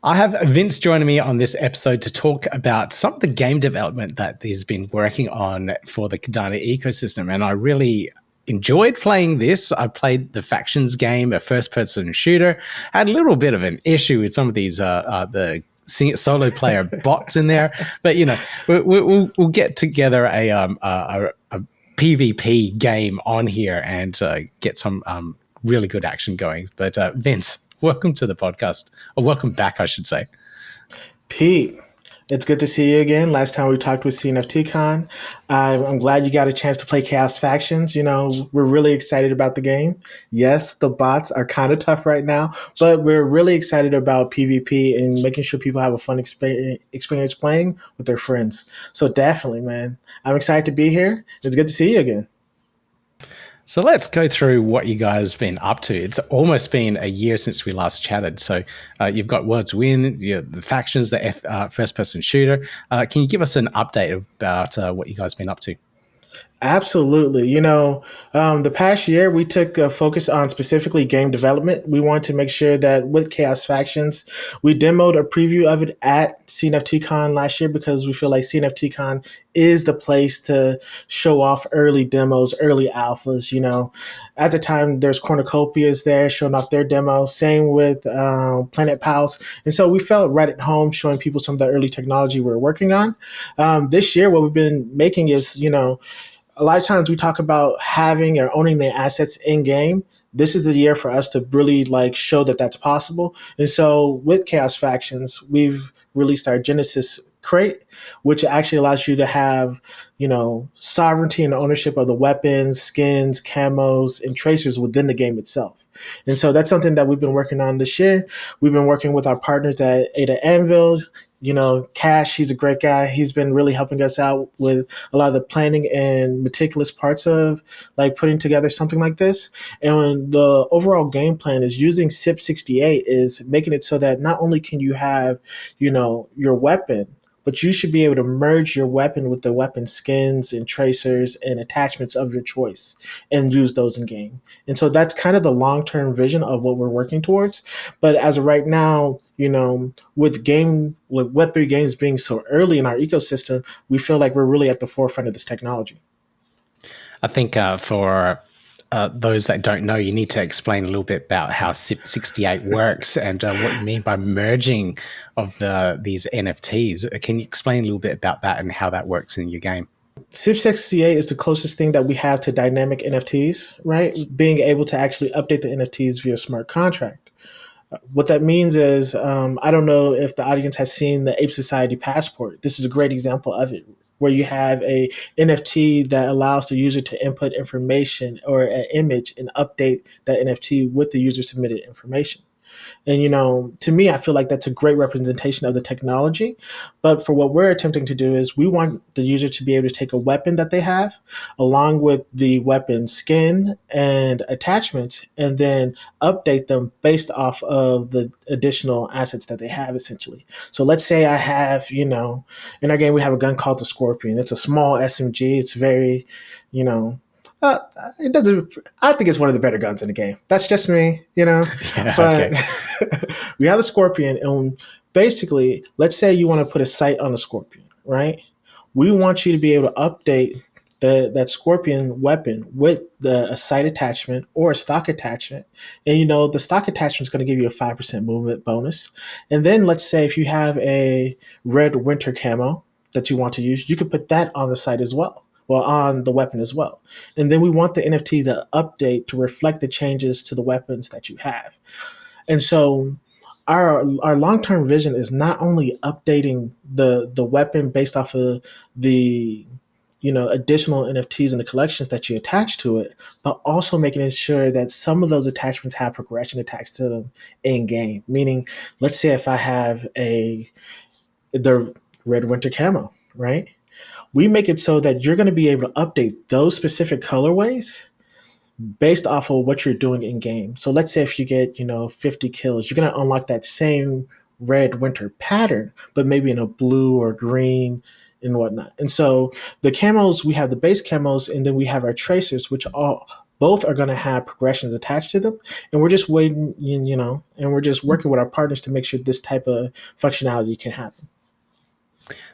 I have Vince joining me on this episode to talk about some of the game development that he's been working on for the Cardano ecosystem. And I really enjoyed playing this. I played the Factions game, a first-person shooter. Had a little bit of an issue with some of these the solo player bots in there, but we'll get together a PvP game on here and get some really good action going. But Vince, welcome to the podcast, or welcome back, I should say. Pete, it's good to see you again. Last time we talked with CNFTCon. I'm glad you got a chance to play Khaos Factions. You know, we're really excited about the game. Yes, the bots are kind of tough right now, but we're really excited about PvP and making sure people have a fun experience playing with their friends. So definitely, man, I'm excited to be here. It's good to see you again. So let's go through what you guys have been up to. It's almost been a year since we last chatted. So you've got Words Win, the Factions, the first-person shooter. Can you give us an update about what you guys have been up to? Absolutely. You know, the past year we took a focus on specifically game development. We wanted to make sure that with Khaos Factions, we demoed a preview of it at CNFTCon last year because we feel like CNFTCon is the place to show off early demos, early alphas. You know, at the time there's Cornucopias there showing off their demo. Same with Planet Pals. And so we felt right at home showing people some of the early technology we're working on. This year, what we've been making is, a lot of times we talk about having or owning the assets in game. This is the year for us to really show that that's possible. And so with Khaos Factions, we've released our Genesis crate, which actually allows you to have, sovereignty and ownership of the weapons, skins, camos, and tracers within the game itself. And so that's something that we've been working on this year. We've been working with our partners at Ada Anvil. Cash, he's a great guy. He's been really helping us out with a lot of the planning and meticulous parts of putting together something like this. And the overall game plan is using SIP68 is making it so that not only can you have, your weapon, but you should be able to merge your weapon with the weapon skins and tracers and attachments of your choice and use those in game. And so that's kind of the long-term vision of what we're working towards. But as of right now, with Web3 games being so early in our ecosystem, we feel like we're really at the forefront of this technology. I think for those that don't know, you need to explain a little bit about how SIP68 works and what you mean by merging of these NFTs. Can you explain a little bit about that and how that works in your game? SIP68 is the closest thing that we have to dynamic NFTs, right? Being able to actually update the NFTs via smart contract. What that means is, I don't know if the audience has seen the Ape Society passport. This is a great example of it, where you have a NFT that allows the user to input information or an image and update that NFT with the user submitted information. And, to me, I feel like that's a great representation of the technology. But for what we're attempting to do is we want the user to be able to take a weapon that they have along with the weapon skin and attachments and then update them based off of the additional assets that they have, essentially. So let's say I have, in our game, we have a gun called the Scorpion. It's a small SMG. It's very, it doesn't. I think it's one of the better guns in the game. That's just me, Yeah, But okay. we have a Scorpion, and basically, let's say you want to put a sight on a Scorpion, right? We want you to be able to update that Scorpion weapon with a sight attachment or a stock attachment, and the stock attachment is going to give you a 5% movement bonus. And then let's say if you have a red winter camo that you want to use, you could put that on the sight as well. Well, on the weapon as well. And then we want the NFT to update to reflect the changes to the weapons that you have. And so our long-term vision is not only updating the weapon based off of the additional NFTs and the collections that you attach to it, but also making sure that some of those attachments have progression attached to them in game. Meaning, let's say if I have the red winter camo, right? We make it so that you're going to be able to update those specific colorways based off of what you're doing in game. So let's say if you get, 50 kills, you're going to unlock that same red winter pattern, but maybe in a blue or green and whatnot. And so the camos, we have the base camos, and then we have our tracers, which both are going to have progressions attached to them, and we're just waiting, and we're just working with our partners to make sure this type of functionality can happen.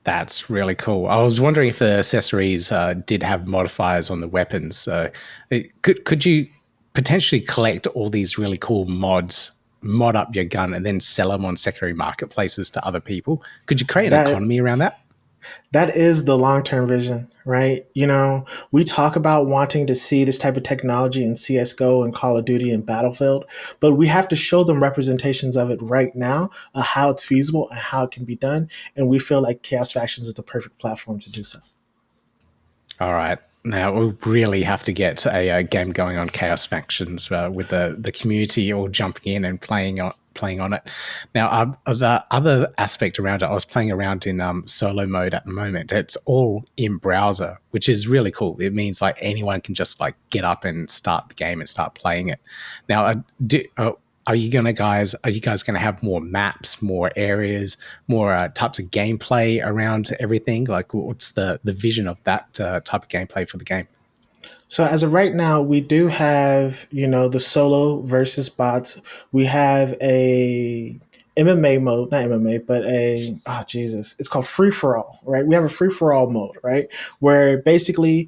That's really cool. I was wondering if the accessories did have modifiers on the weapons. So, could you potentially collect all these really cool mods, mod up your gun, and then sell them on secondary marketplaces to other people? Could you create an That economy around that? that is the long-term vision, right? We talk about wanting to see this type of technology in CS:GO and Call of Duty and Battlefield, but we have to show them representations of it right now, how it's feasible and how it can be done, and we feel like Chaos Factions is the perfect platform to do so. All right. Now we really have to get a game going on Chaos Factions with the community all jumping in and playing on it. Now, the other aspect around it, I was playing around in solo mode at the moment. It's all in browser, which is really cool. It means like anyone can just like get up and start the game and start playing it. Now, are you guys going to have more maps, more areas, more types of gameplay around everything? Like, what's the vision of that type of gameplay for the game? So as of right now, we do have, the solo versus bots. We have a MMA mode, not MMA, but Jesus, it's called free for all, right? We have a free for all mode, right? Where basically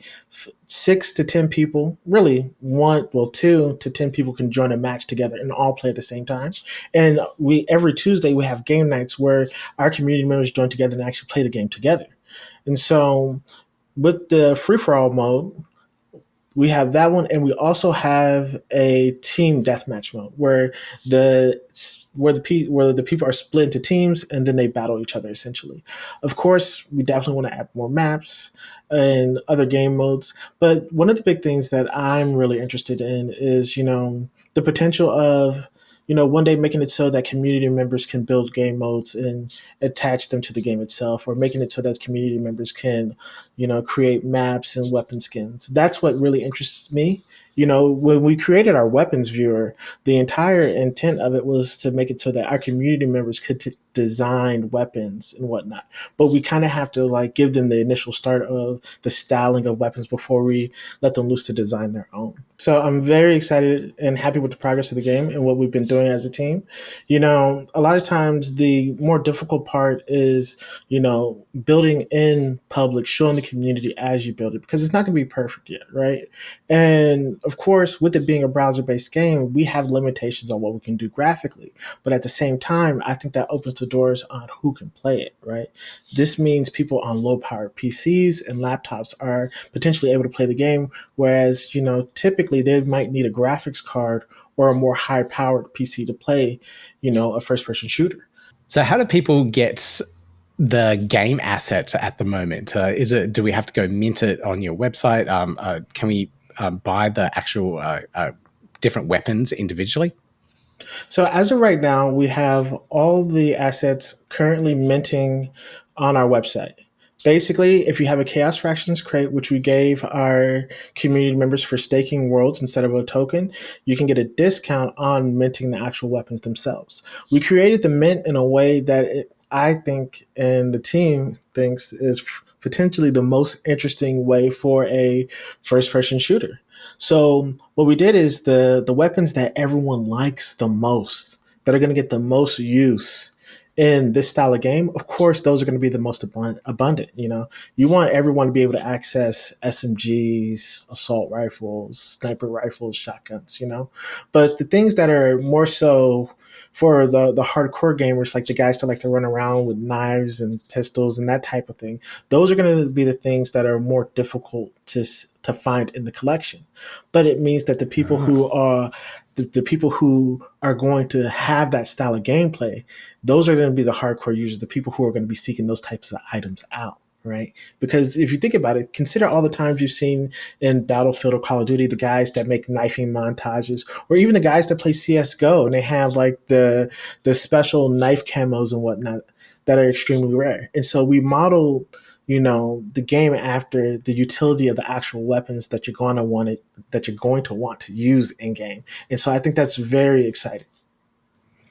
6 to 10 people, really 2 to 10 people can join a match together and all play at the same time. And every Tuesday we have game nights where our community members join together and actually play the game together. And so with the free for all mode, we have that one, and we also have a team deathmatch mode where the people are split into teams and then they battle each other essentially. Of course, we definitely want to add more maps and other game modes, but one of the big things that I'm really interested in is the potential of one day making it so that community members can build game modes and attach them to the game itself, or making it so that community members can, create maps and weapon skins. That's what really interests me. When we created our weapons viewer, the entire intent of it was to make it so that our community members could design weapons and whatnot. But we kind of have to like give them the initial start of the styling of weapons before we let them loose to design their own. So I'm very excited and happy with the progress of the game and what we've been doing as a team. A lot of times the more difficult part is, building in public, showing the community as you build it, because it's not going to be perfect yet, right? And of course, with it being a browser-based game, we have limitations on what we can do graphically. But at the same time, I think that opens the doors on who can play it, right? This means people on low-powered PCs and laptops are potentially able to play the game, whereas, typically they might need a graphics card or a more high-powered PC to play, a first-person shooter. So, how do people get the game assets at the moment? Do we have to go mint it on your website? Can we buy the actual different weapons individually? So as of right now, we have all the assets currently minting on our website. Basically, if you have a Chaos Fractions crate, which we gave our community members for staking worlds instead of a token, you can get a discount on minting the actual weapons themselves. We created the mint in a way that I think, and the team thinks, is potentially the most interesting way for a first-person shooter. So what we did is the weapons that everyone likes the most, that are going to get the most use in this style of game, of course, those are going to be the most abundant. You want everyone to be able to access SMGs, assault rifles, sniper rifles, shotguns. But the things that are more so for the hardcore gamers, like the guys that like to run around with knives and pistols and that type of thing, those are going to be the things that are more difficult to find in the collection. But it means that the people who are the people who are going to have that style of gameplay, those are going to be the hardcore users, the people who are going to be seeking those types of items out, right? Because if you think about it, consider all the times you've seen in Battlefield or Call of Duty, the guys that make knifing montages, or even the guys that play CSGO and they have like the special knife camos and whatnot that are extremely rare. And so we modeled the game after the utility of the actual weapons that you're going to want to use in game. And so I think that's very exciting.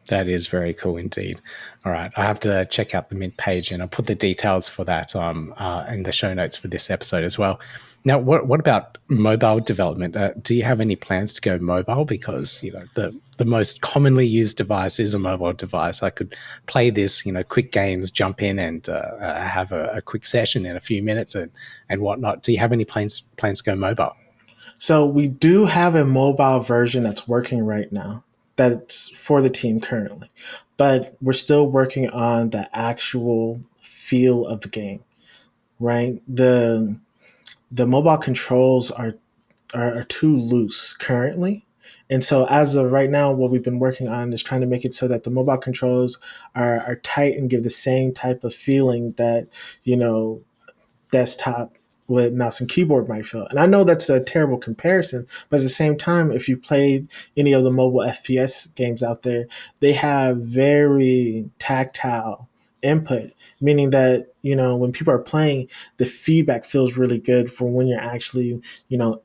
That is very cool indeed. All right, I have to check out the Mint page, and I'll put the details for that in the show notes for this episode as well. Now, what about mobile development? Do you have any plans to go mobile? Because the most commonly used device is a mobile device. I could play this, quick games, jump in and have a quick session in a few minutes and whatnot. Do you have any plans to go mobile? So we do have a mobile version that's working right now. That's for the team currently, but we're still working on the actual feel of the game. Right, the mobile controls are too loose currently. And so, as of right now, what we've been working on is trying to make it so that the mobile controls are tight and give the same type of feeling that, you know, desktop with mouse and keyboard might feel. And I know that's a terrible comparison, but at the same time, if you played any of the mobile FPS games out there, they have very tactile input, meaning that, when people are playing, the feedback feels really good for when you're actually,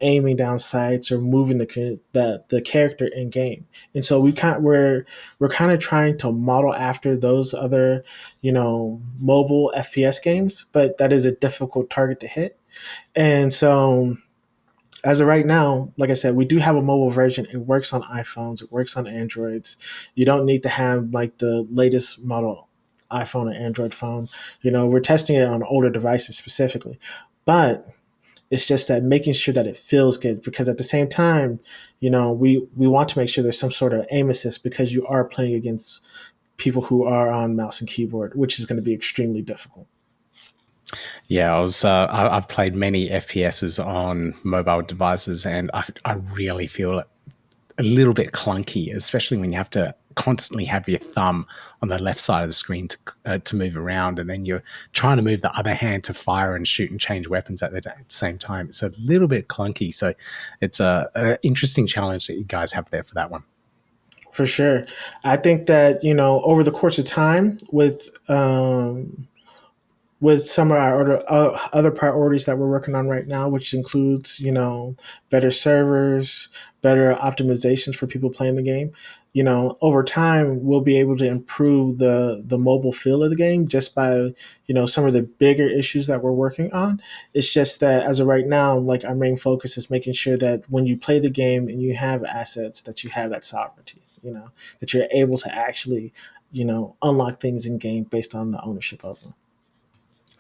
aiming down sights or moving the character in game. And so we're kind of trying to model after those other, mobile FPS games, but that is a difficult target to hit. And so, as of right now, like I said, we do have a mobile version. It works on iPhones, it works on Androids. You don't need to have like the latest model iPhone or Android phone. We're testing it on older devices specifically. But it's just that making sure that it feels good, because at the same time, we want to make sure there's some sort of aim assist, because you are playing against people who are on mouse and keyboard, which is going to be extremely difficult. Yeah, I've played many FPSs on mobile devices, and I really feel it a little bit clunky, especially when you have to constantly have your thumb on the left side of the screen to move around, and then you're trying to move the other hand to fire and shoot and change weapons at the same time. It's a little bit clunky, so it's a interesting challenge that you guys have there for that one. For sure. I think that, over the course of time, with some of our other priorities that we're working on right now, which includes, better servers, better optimizations for people playing the game. Over time, we'll be able to improve the mobile feel of the game just by, some of the bigger issues that we're working on. It's just that as of right now, like, our main focus is making sure that when you play the game and you have assets, that you have that sovereignty, that you're able to actually, unlock things in game based on the ownership of them.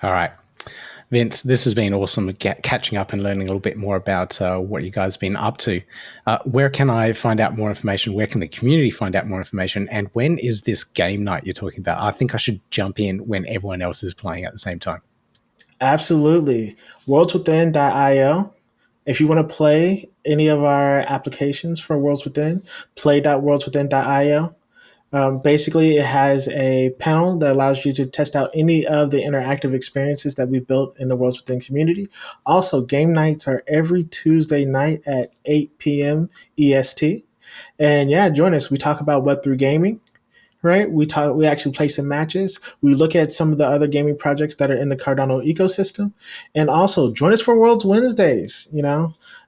All right. Vince, this has been awesome catching up and learning a little bit more about what you guys have been up to. Where can I find out more information? Where can the community find out more information? And when is this game night you're talking about? I think I should jump in when everyone else is playing at the same time. Absolutely. Worldswithin.io. If you want to play any of our applications for Worlds Within, play.worldswithin.io. Basically, it has a panel that allows you to test out any of the interactive experiences that we built in the Worlds Within community. Also, game nights are every Tuesday night at 8 p.m. EST. And yeah, join us. We talk about Web3 gaming, right? We actually play some matches. We look at some of the other gaming projects that are in the Cardano ecosystem, and also join us for Worlds Wednesdays.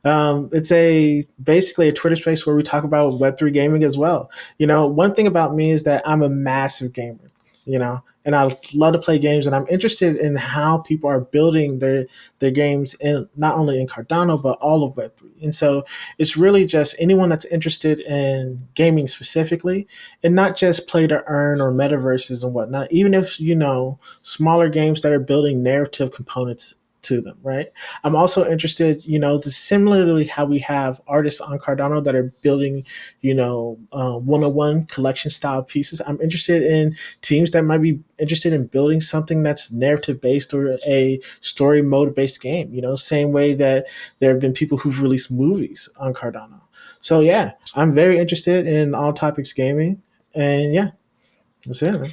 It's basically a Twitter space where we talk about Web3 gaming as well. One thing about me is that I'm a massive gamer. And I love to play games, and I'm interested in how people are building their games, in not only in Cardano but all of Web3. And so it's really just anyone that's interested in gaming specifically, and not just play to earn or metaverses and whatnot. Even if smaller games that are building narrative components to them, right? I'm also interested, to similarly how we have artists on Cardano that are building, one-on-one collection style pieces. I'm interested in teams that might be interested in building something that's narrative based or a story mode based game, same way that there have been people who've released movies on Cardano. So yeah, I'm very interested in all topics gaming, and yeah, that's it, man.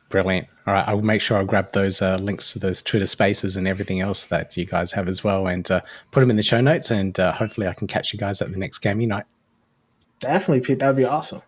Brilliant. All right. I'll make sure I grab those links to those Twitter spaces and everything else that you guys have as well, and put them in the show notes. And hopefully I can catch you guys at the next gaming night. Definitely, Pete. That'd be awesome.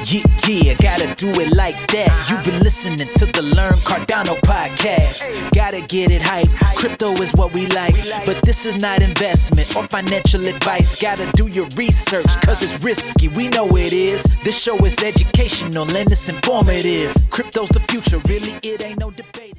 Yeah, gotta do it like that. You've been listening to the Learn Cardano podcast. Gotta get it hype. Crypto is what we like, but this is not investment or financial advice. Gotta do your research, cause it's risky. We know it is. This show is educational and it's informative. Crypto's the future, really, it ain't no debate.